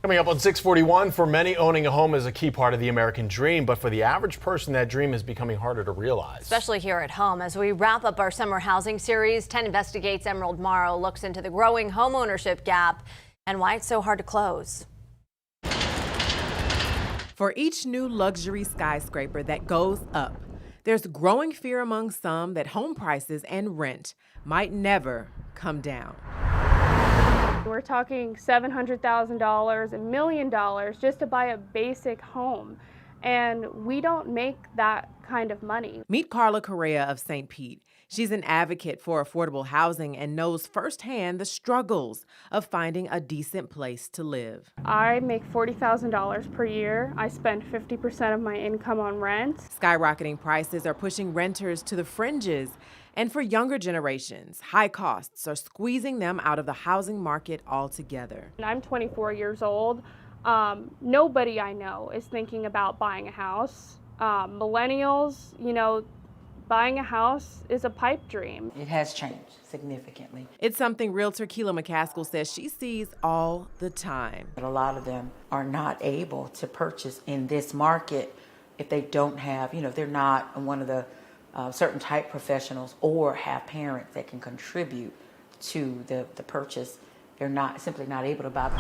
Coming up on 641, for many, owning a home is a key part of the American dream, but for the average person, that dream is becoming harder to realize. Especially here at home. As we wrap up our summer housing series, 10 Investigates Emerald Morrow looks into the growing homeownership gap and why it's so hard to close. For each new luxury skyscraper that goes up, there's growing fear among some that home prices and rent might never come down. We're talking $700,000, $1 million just to buy a basic home. And we don't make that kind of money. Meet Carla Correa of St. Pete. She's an advocate for affordable housing and knows firsthand the struggles of finding a decent place to live. I make $40,000 per year. I spend 50% of my income on rent. Skyrocketing prices are pushing renters to the fringes. And for younger generations, high costs are squeezing them out of the housing market altogether. I'm 24 years old. Nobody I know is thinking about buying a house. Millennials, buying a house is a pipe dream. It has changed significantly. It's something Realtor Keela McCaskill says she sees all the time. But a lot of them are not able to purchase in this market if they don't have, they're not one of the certain type professionals or have parents that can contribute to the purchase. They're simply not able to buy them.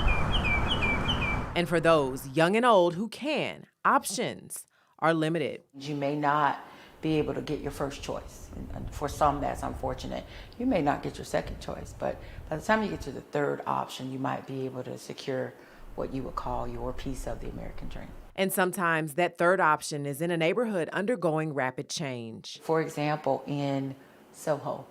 And for those young and old who can, options are limited. You may not be able to get your first choice. And for some, that's unfortunate. You may not get your second choice, but by the time you get to the third option, you might be able to secure what you would call your piece of the American dream. And sometimes that third option is in a neighborhood undergoing rapid change. For example, in Soho.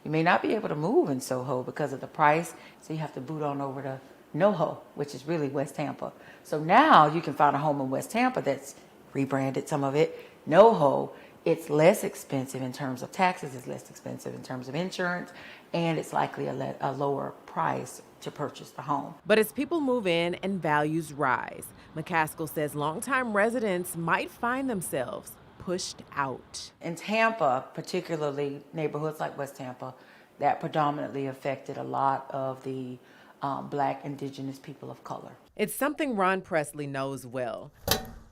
You may not be able to move in Soho because of the price, so you have to boot on over to NoHo, which is really West Tampa. So now you can find a home in West Tampa that's rebranded, some of it. NoHo, it's less expensive in terms of taxes, it's less expensive in terms of insurance, and it's likely a lower price to purchase the home. But as people move in and values rise, McCaskill says longtime residents might find themselves pushed out. In Tampa, particularly neighborhoods like West Tampa, that predominantly affected a lot of the Black, indigenous people of color. It's something Ron Presley knows well.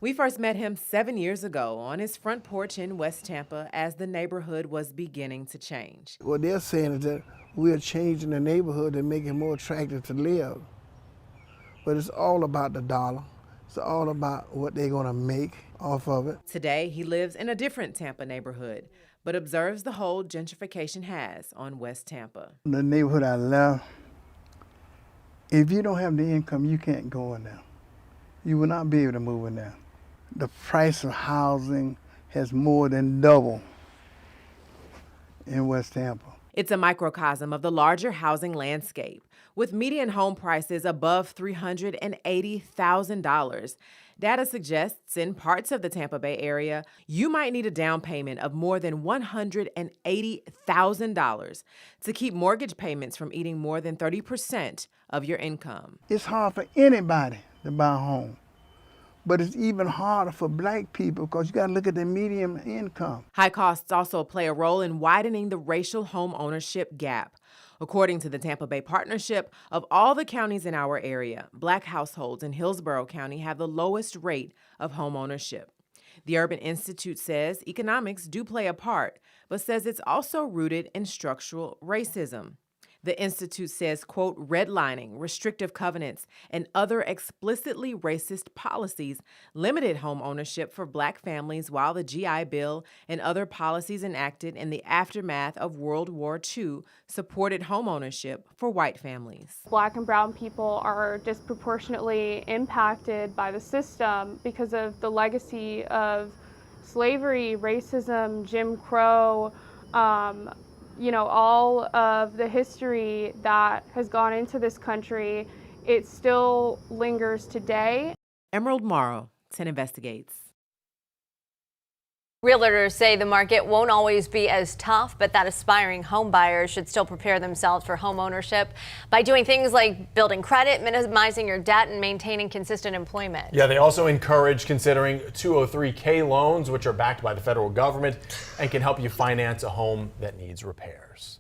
We first met him 7 years ago on his front porch in West Tampa as the neighborhood was beginning to change. What they're saying is that we're changing the neighborhood and making it more attractive to live. But it's all about the dollar. It's all about what they're going to make off of it. Today, he lives in a different Tampa neighborhood, but observes the hold gentrification has on West Tampa. The neighborhood I left, if you don't have the income, you can't go in there. You will not be able to move in there. The price of housing has more than doubled in West Tampa. It's a microcosm of the larger housing landscape, with median home prices above $380,000. Data suggests in parts of the Tampa Bay area, you might need a down payment of more than $180,000 to keep mortgage payments from eating more than 30% of your income. It's hard for anybody to buy a home. But it's even harder for Black people because you got to look at the median income. High costs also play a role in widening the racial home ownership gap. According to the Tampa Bay Partnership, of all the counties in our area, Black households in Hillsborough County have the lowest rate of home ownership. The Urban Institute says economics do play a part, but says it's also rooted in structural racism. The Institute says, quote, redlining, restrictive covenants, and other explicitly racist policies limited home ownership for Black families, while the GI Bill and other policies enacted in the aftermath of World War II supported home ownership for white families. Black and brown people are disproportionately impacted by the system because of the legacy of slavery, racism, Jim Crow, all of the history that has gone into this country. It still lingers today. Emerald Morrow, 10 Investigates. Realtors say the market won't always be as tough, but that aspiring home buyers should still prepare themselves for home ownership by doing things like building credit, minimizing your debt, and maintaining consistent employment. Yeah, they also encourage considering 203K loans, which are backed by the federal government and can help you finance a home that needs repairs.